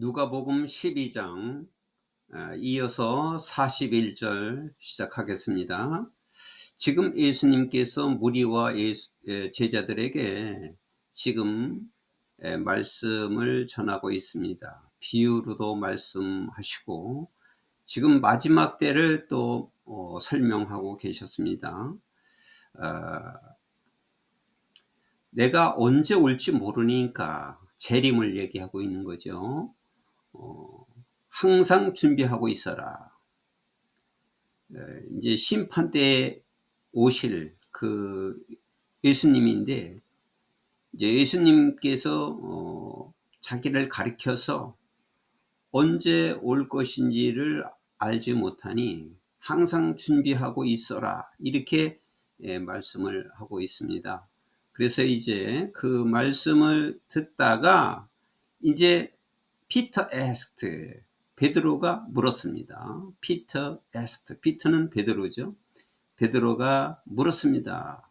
누가복음 12장 이어서 41절 시작하겠습니다. 지금 예수님께서 무리와 제자들에게 지금 말씀을 전하고 있습니다. 비유로도 말씀하시고 지금 마지막 때를 또 설명하고 계셨습니다. 내가 언제 올지 모르니까 재림을 얘기하고 있는 거죠. 항상 준비하고 있어라. 이제 심판 때에 오실 그 예수님인데, 이제 예수님께서 자기를 가리켜서 언제 올 것인지를 알지 못하니 항상 준비하고 있어라, 이렇게 말씀을 하고 있습니다. 그래서 이제 그 말씀을 듣다가 이제 피터 asked, 베드로가 물었습니다. 피터 asked, 피터는 베드로죠. 베드로가 물었습니다.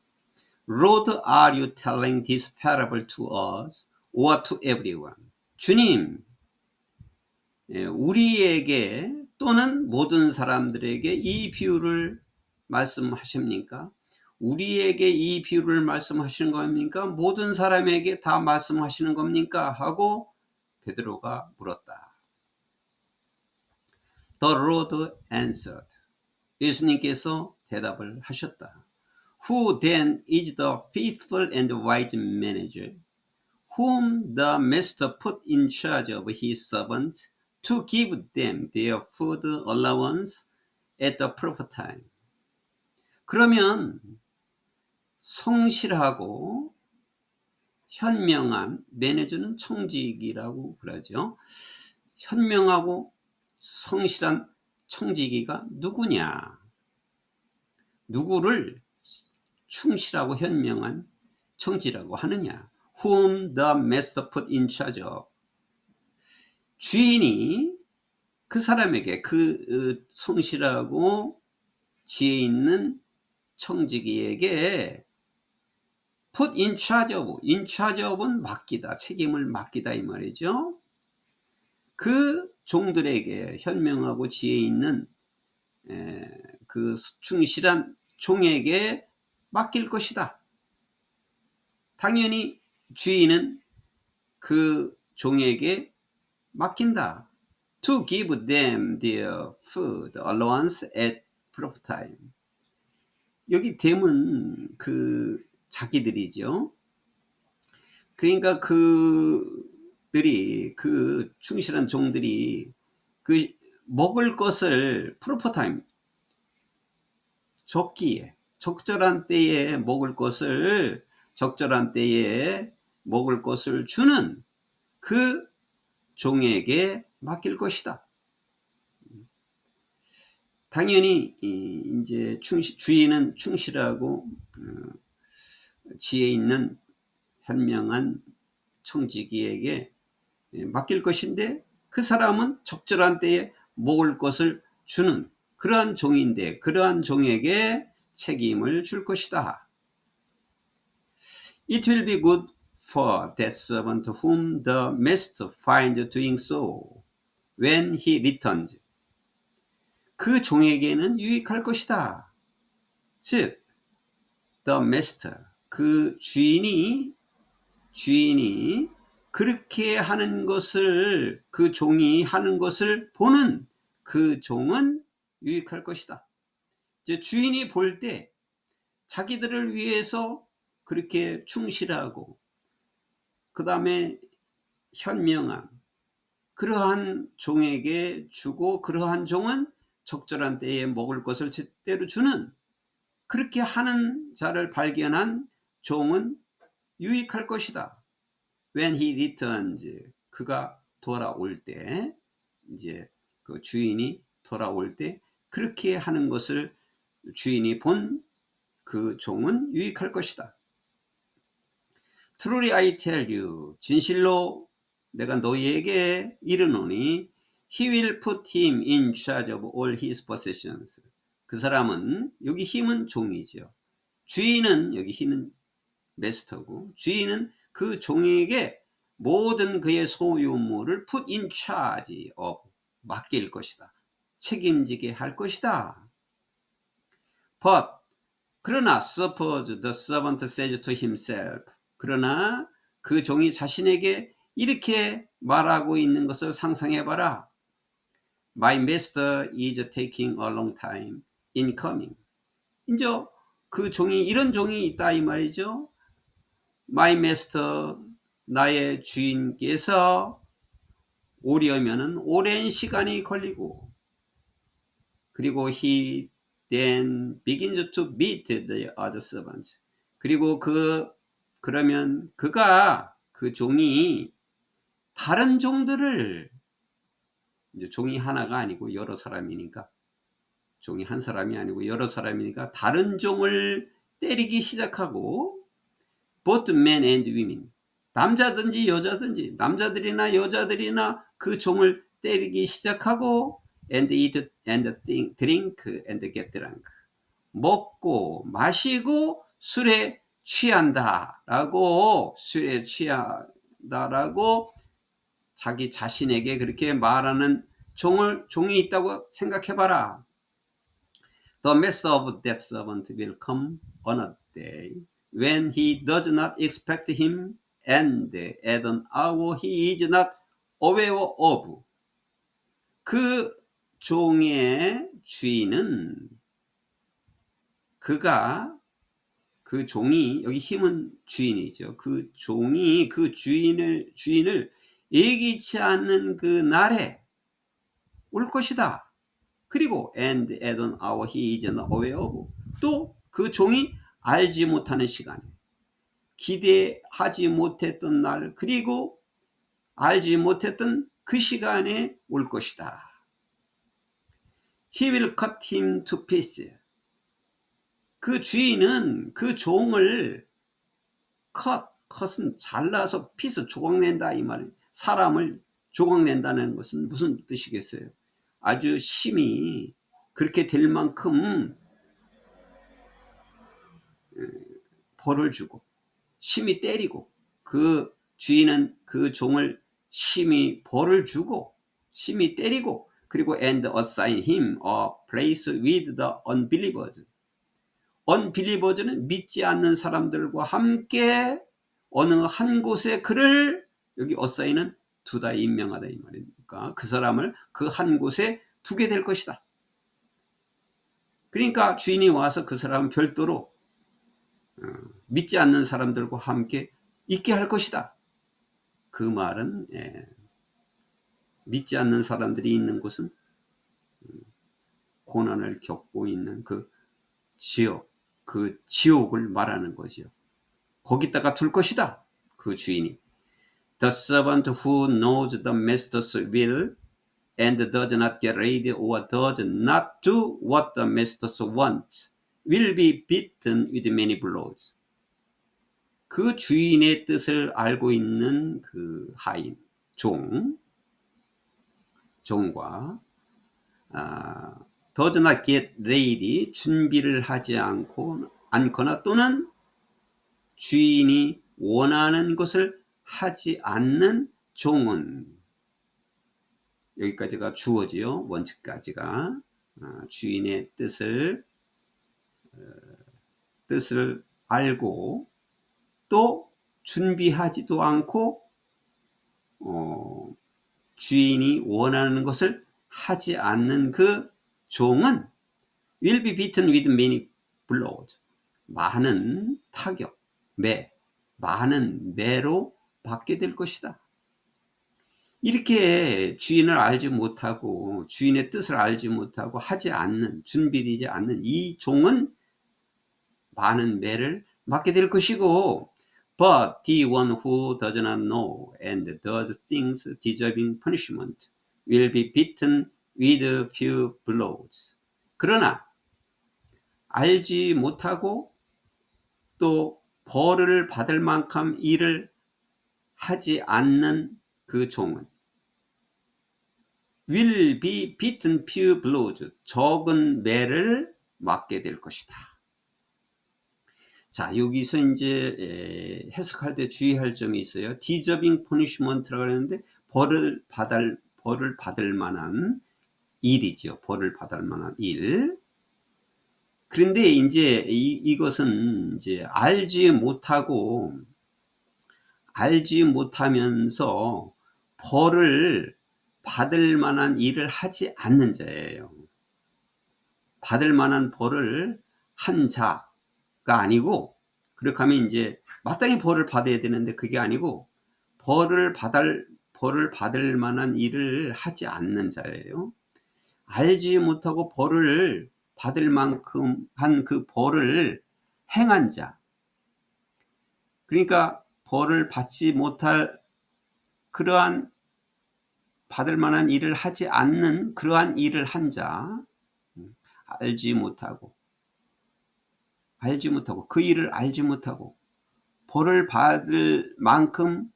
Lord, are you telling this parable to us or to everyone? 주님, 우리에게 또는 모든 사람들에게 이 비유를 말씀하십니까? 우리에게 이 비유를 말씀하시는 겁니까? 모든 사람에게 다 말씀하시는 겁니까? 하고 베드로가 물었다. The Lord answered. 예수님께서 대답을 하셨다. Who then is the faithful and wise manager, whom the master put in charge of his servants to give them their food allowance at the proper time? 그러면 성실하고 현명한, 매니저는 청지기라고 그러죠. 현명하고 성실한 청지기가 누구냐? 누구를 충실하고 현명한 청지라고 하느냐? Whom the master put in charge of. 주인이 그 사람에게, 그 성실하고 지혜 있는 청지기에게 put in charge of. in charge of은 맡기다, 책임을 맡기다 이 말이죠. 그 종들에게, 현명하고 지혜 있는 그 충실한 종에게 맡길 것이다. 당연히 주인은 그 종에게 맡긴다. To give them their food allowance at proper time. 여기 them은 그 자기들이죠. 그러니까 그들이, 그 충실한 종들이 그 먹을 것을 proper time, 적기에, 적절한 때에 먹을 것을, 적절한 때에 먹을 것을 주는 그 종에게 맡길 것이다. 당연히 이제 주인은 충실하고 지혜 있는 현명한 청지기에게 맡길 것인데, 그 사람은 적절한 때에 먹을 것을 주는 그러한 종인데, 그러한 종에게 책임을 줄 것이다. It will be good for that servant whom the master finds doing so when he returns. 그 종에게는 유익할 것이다. 즉, the master, 그 주인이 그렇게 하는 것을, 그 종이 하는 것을 보는 그 종은 유익할 것이다. 이제 주인이 볼 때 자기들을 위해서 그렇게 충실하고 그 다음에 현명한 그러한 종에게 주고, 그러한 종은 적절한 때에 먹을 것을 제대로 주는, 그렇게 하는 자를 발견한 종은 유익할 것이다. When he returns, 그가 돌아올 때, 이제 그 주인이 돌아올 때 그렇게 하는 것을 주인이 본 그 종은 유익할 것이다. Truly I tell you, 진실로 내가 너희에게 이르노니, he will put him in charge of all his possessions. 그 사람은, 여기 힘은 종이죠. 주인은, 여기 힘은 메스터고, 주인은 그 종에게 모든 그의 소유물을 put in charge of, 맡길 것이다. 책임지게 할 것이다. But, 그러나 suppose the servant says to himself, 그러나 그 종이 자신에게 이렇게 말하고 있는 것을 상상해봐라. My master is taking a long time in coming. 이제 그 종이, 이런 종이 있다 이 말이죠. My master, 나의 주인께서 오려면은 오랜 시간이 걸리고, 그리고 he then begins to beat the other servants. 그리고 그러면 그 종이 다른 종들을, 이제 종이 하나가 아니고 여러 사람이니까, 종이 한 사람이 아니고 여러 사람이니까 다른 종을 때리기 시작하고, both men and women, 남자든지 여자든지, 남자들이나 여자들이나 그 종을 때리기 시작하고, and eat and drink and get drunk, 먹고 마시고 술에 취한다라고, 자기 자신에게 그렇게 말하는 종이 있다고 생각해봐라. The master of that servant will come on a day when he does not expect him, and at an hour he is not aware of. 그 종의 주인은, 그 종이, 여기 힘은 주인이죠. 그 종이 그 주인을 예기치 않는 그 날에 올 것이다. 그리고 and at an hour he is not aware of. 또 그 종이 알지 못하는 시간에, 기대하지 못했던 날, 그리고 알지 못했던 그 시간에 올 것이다. He will cut him to pieces. 그 주인은 그 종을 컷은 잘라서 피스, 조각낸다 이 말이에요. 사람을 조각낸다는 것은 무슨 뜻이겠어요? 아주 심히 그렇게 될 만큼 벌을 주고 심히 때리고, 그 주인은 그 종을 심히 벌을 주고 심히 때리고, 그리고 and assign him a place with the unbelievers. unbelievers는 믿지 않는 사람들과 함께 어느 한 곳에 그를, 여기 assign은 두다, 임명하다 이 말이니까 그 사람을 그 한 곳에 두게 될 것이다. 그러니까 주인이 와서 그 사람은 별도로 믿지 않는 사람들과 함께 있게 할 것이다. 그 말은 믿지 않는 사람들이 있는 곳은 고난을 겪고 있는 그 지옥을 말하는 거죠. 거기다가 둘 것이다. 그 주인이. The servant who knows the master's will and does not get ready or does not do what the master wants will be beaten with many blows. 그 주인의 뜻을 알고 있는 그 하인, 종과 does not get ready, 준비를 하지 않거나 또는 주인이 원하는 것을 하지 않는 종은, 여기까지가 주어지요. 원칙까지가 주인의 뜻을 알고 또 준비하지도 않고 주인이 원하는 것을 하지 않는 그 종은 will be beaten with many blows. 많은 타격, 많은 매로 받게 될 것이다. 이렇게 주인을 알지 못하고 주인의 뜻을 알지 못하고 하지 않는, 준비되지 않는 이 종은 많은 매를 맞게 될 것이고, but the one who does not know and does things deserving punishment will be beaten with few blows. 그러나 알지 못하고 또 벌을 받을 만큼 일을 하지 않는 그 종은 will be beaten few blows, 적은 매를 맞게 될 것이다. 자, 여기서 이제 해석할 때 주의할 점이 있어요. deserving punishment라고 하는데 벌을 받을 만한 일이죠. 벌을 받을 만한 일. 그런데 이제 이것은 이제 알지 못하면서 벌을 받을 만한 일을 하지 않는 자예요. 받을 만한 벌을 한 자가 아니고, 그렇게 하면 이제 마땅히 벌을 받아야 되는데 그게 아니고 벌을 받을 만한 일을 하지 않는 자예요. 알지 못하고 벌을 받을 만큼 한 그 벌을 행한 자. 그러니까 벌을 받지 못할 그러한 받을 만한 일을 하지 않는 그러한 일을 한 자. 알지 못하고 그 일을 알지 못하고 벌을 받을 만큼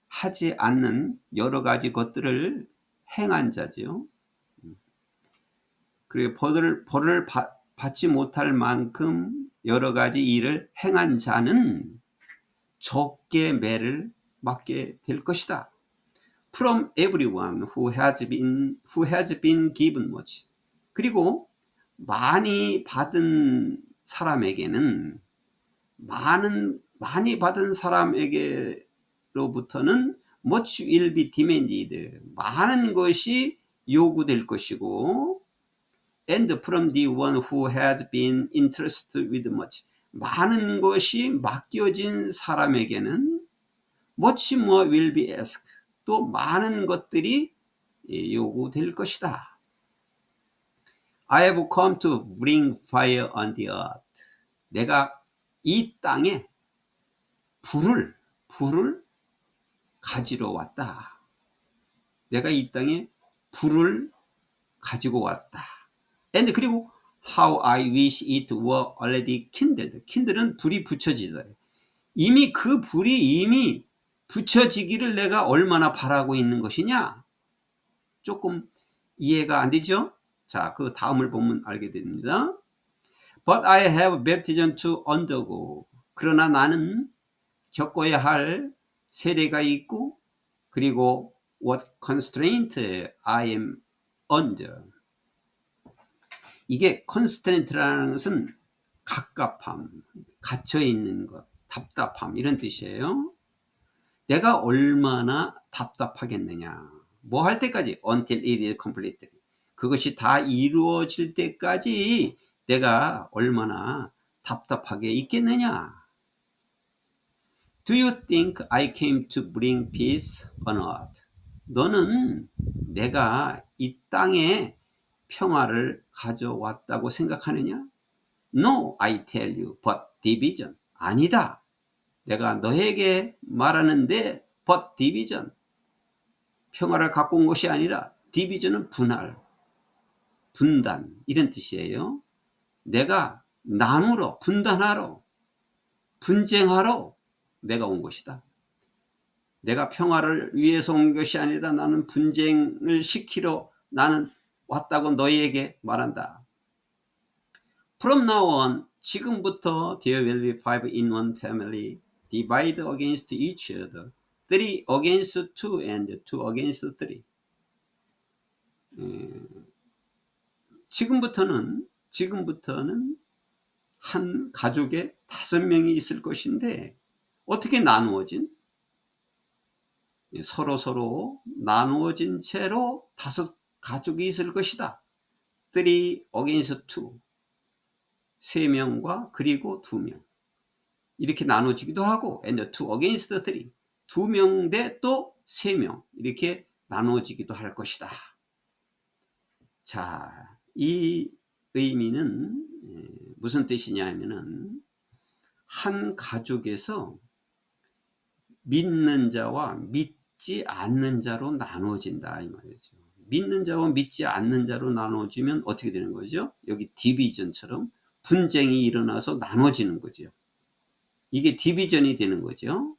하지 않는 여러 가지 것들을 행한 자죠. 그리고 벌을 받지 못할 만큼 여러 가지 일을 행한 자는 적게 매를 맞게 될 것이다. From everyone who has been given much. 그리고 많이 받은 사람에게는 많이 받은 사람에게로부터는 much will be demanded. 많은 것이 요구될 것이고, and from the one who has been entrusted with much. 많은 것이 맡겨진 사람에게는 much more will be asked. 또 많은 것들이 요구될 것이다. I have come to bring fire on the earth. 내가 이 땅에 불을 가지러 왔다. 내가 이 땅에 불을 가지고 왔다. And 그리고 how I wish it were already kindled. kindle은 불이 붙여지다. 이미 그 불이 붙여지기를 내가 얼마나 바라고 있는 것이냐? 조금 이해가 안 되죠? 자, 그 다음을 보면 알게 됩니다. But I have baptism to undergo. 그러나 나는 겪어야 할 세례가 있고, 그리고 what constraint I am under. 이게 constraint라는 것은 갑갑함, 갇혀있는 것, 답답함 이런 뜻이에요. 내가 얼마나 답답하겠느냐. 뭐 할 때까지? Until it is completed. 그것이 다 이루어질 때까지 내가 얼마나 답답하게 있겠느냐. Do you think I came to bring peace on earth? 너는 내가 이 땅에 평화를 가져왔다고 생각하느냐? No, I tell you, but division. 아니다. 내가 너에게 말하는데 but division. 평화를 갖고 온 것이 아니라 division은 분단 이런 뜻이에요. 내가 나누러, 분단하러, 분쟁하러 내가 온 것이다. 내가 평화를 위해서 온 것이 아니라 나는 분쟁을 시키러 나는 왔다고 너희에게 말한다. From now on, 지금부터 there will be 5 in one family, divided against each other, 3 against 2 and 2 against 3. 지금부터는 한 가족에 5명이 있을 것인데 어떻게 나누어진? 서로 나누어진 채로 5 가족이 있을 것이다. 3 against 2. 3명과 그리고 2명. 이렇게 나눠지기도 하고, and 2 against 3. 2명 대 또 3명. 이렇게 나눠지기도 할 것이다. 자, 이 의미는 무슨 뜻이냐 하면은, 한 가족에서 믿는 자와 믿지 않는 자로 나눠진다 이 말이죠. 믿는 자와 믿지 않는 자로 나눠지면 어떻게 되는 거죠? 여기 디비전처럼 분쟁이 일어나서 나눠지는 거죠. 이게 디비전이 되는 거죠.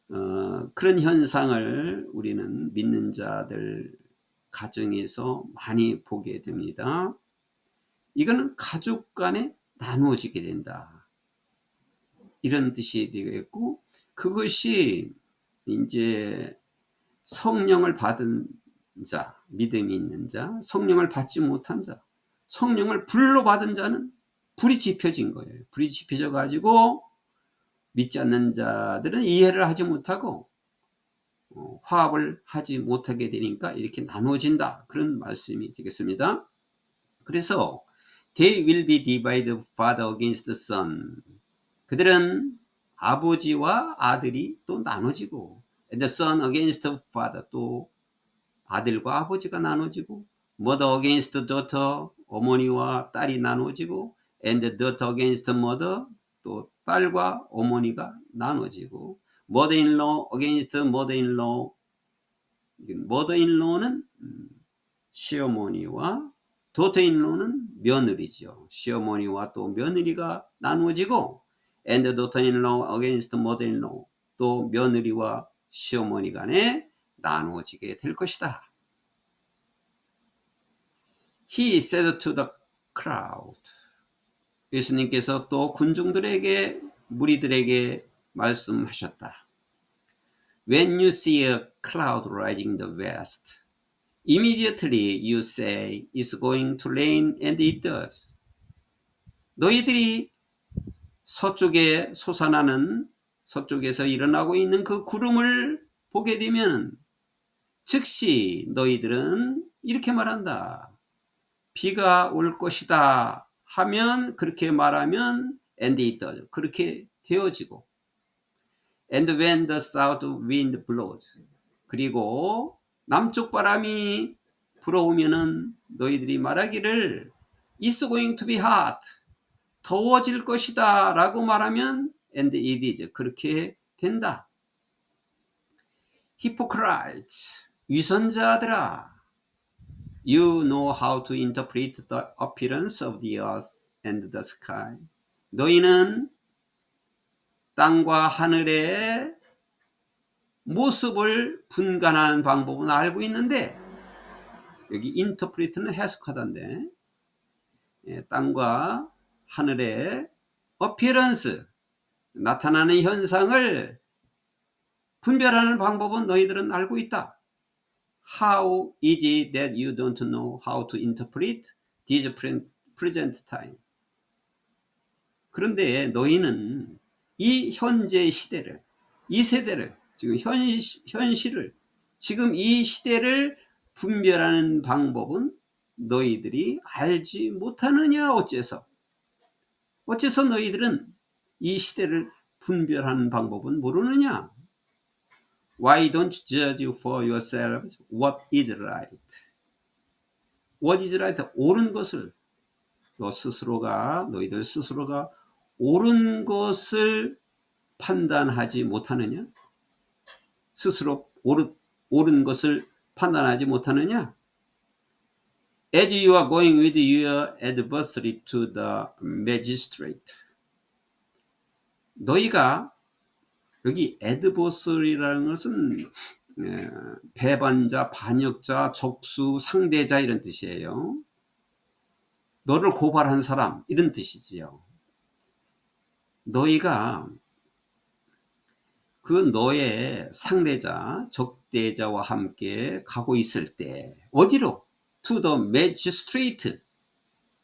그런 현상을 우리는 믿는 자들 가정에서 많이 보게 됩니다. 이거는 가족 간에 나누어지게 된다. 이런 뜻이 되겠고, 그것이 이제 성령을 받은 자, 믿음이 있는 자, 성령을 받지 못한 자, 성령을 불로 받은 자는 불이 지펴진 거예요. 불이 지펴져 가지고 믿지 않는 자들은 이해를 하지 못하고 화합을 하지 못하게 되니까 이렇게 나눠진다. 그런 말씀이 되겠습니다. 그래서 they will be divided father against the son. 그들은 아버지와 아들이 또 나눠지고, and the son against the father, 또 아들과 아버지가 나눠지고, mother against daughter, 어머니와 딸이 나눠지고, and the daughter against mother, 또 딸과 어머니가 나눠지고, mother-in-law against mother-in-law. mother-in-law는 시어머니와 daughter-in-law는 며느리죠. 시어머니와 또 며느리가 나누어지고, and daughter-in-law against mother-in-law, 또 며느리와 시어머니 간에 나누어지게 될 것이다. He said to the crowd. 예수님께서 또 군중들에게, 무리들에게 말씀하셨다. When you see a cloud rising in the west, immediately you say it's going to rain, and it does. 너희들이 서쪽에 솟아나는, 서쪽에서 일어나고 있는 그 구름을 보게 되면 즉시 너희들은 이렇게 말한다. 비가 올 것이다 하면, 그렇게 말하면 and it does. 그렇게 되어지고, and when the south wind blows, 그리고 남쪽 바람이 불어오면은 너희들이 말하기를 it's going to be hot, 더워질 것이다 라고 말하면 and it is. 그렇게 된다. Hypocrites, 위선자들아, you know how to interpret the appearance of the earth and the sky. 너희는 땅과 하늘의 모습을 분간하는 방법은 알고 있는데, 여기 interpret는 해석하다인데, 땅과 하늘의 appearance, 나타나는 현상을 분별하는 방법은 너희들은 알고 있다. How is it that you don't know how to interpret this present time? 그런데 너희는 이 현재 시대를, 이 세대를, 지금 현실을, 지금 이 시대를 분별하는 방법은 너희들이 알지 못하느냐? 어째서 너희들은 이 시대를 분별하는 방법은 모르느냐? Why don't you judge for yourselves what is right? What is right? 옳은 것을, 너희들 스스로가 옳은 것을 판단하지 못하느냐? 스스로 옳은 것을 판단하지 못하느냐? As you are going with your adversary to the magistrate. 너희가, 여기 adversary라는 것은 배반자, 반역자, 적수, 상대자 이런 뜻이에요. 너를 고발한 사람 이런 뜻이지요. 너희가 그 너의 상대자, 적대자와 함께 가고 있을 때 어디로? To the magistrate.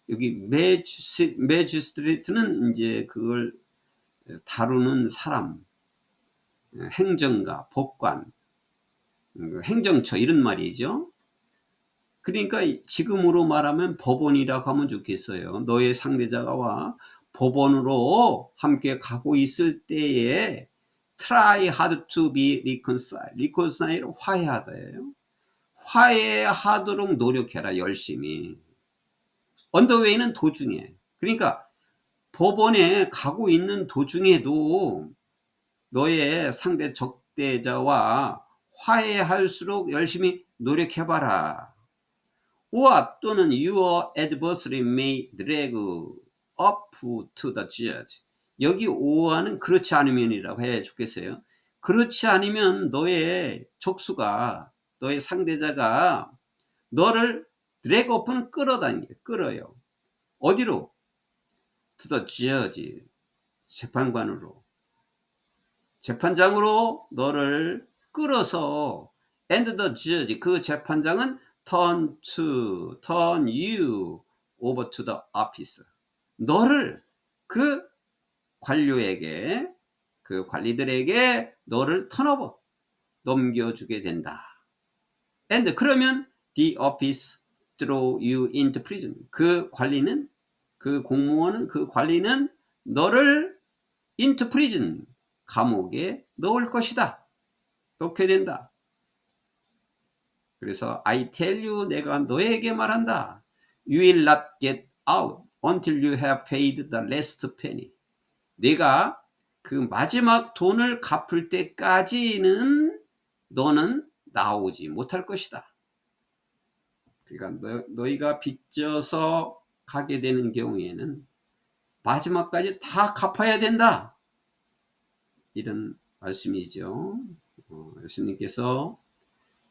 여기 magistrate는 이제 그걸 다루는 사람, 행정가, 법관, 행정처 이런 말이죠. 그러니까 지금으로 말하면 법원이라고 하면 좋겠어요. 너의 상대자와 법원으로 함께 가고 있을 때에 try hard to be reconciled. reconcile, 화해하다예요. 화해하도록 노력해라, 열심히. on the way는 도중에. 그러니까 법원에 가고 있는 도중에도 너의 상대 적대자와 화해할수록 열심히 노력해봐라. or 또는 your adversary may drag up to the judge. 여기 or는 그렇지 않으면이라고 해 좋겠어요. 그렇지 않으면 너의 적수가, 너의 상대자가 너를 drag up는 끌어요. 어디로? to the judge, 재판관으로. 재판장으로 너를 끌어서 and the judge 그 재판장은 turn you over to the officer 너를 그 관료에게 그 관리들에게 너를 턴오버 넘겨주게 된다. and 그러면 the office throw you into prison 그 관리는 그 공무원은 그 관리는 너를 into prison 감옥에 넣을 것이다. 넣게 된다. 그래서 I tell you 내가 너에게 말한다. You will not get out until you have paid the last penny. 네가 그 마지막 돈을 갚을 때까지는 너는 나오지 못할 것이다. 그러니까 너희가 빚져서 가게 되는 경우에는 마지막까지 다 갚아야 된다. 이런 말씀이죠. 예수님께서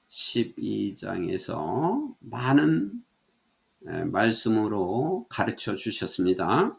12장에서 많은 말씀으로 가르쳐 주셨습니다.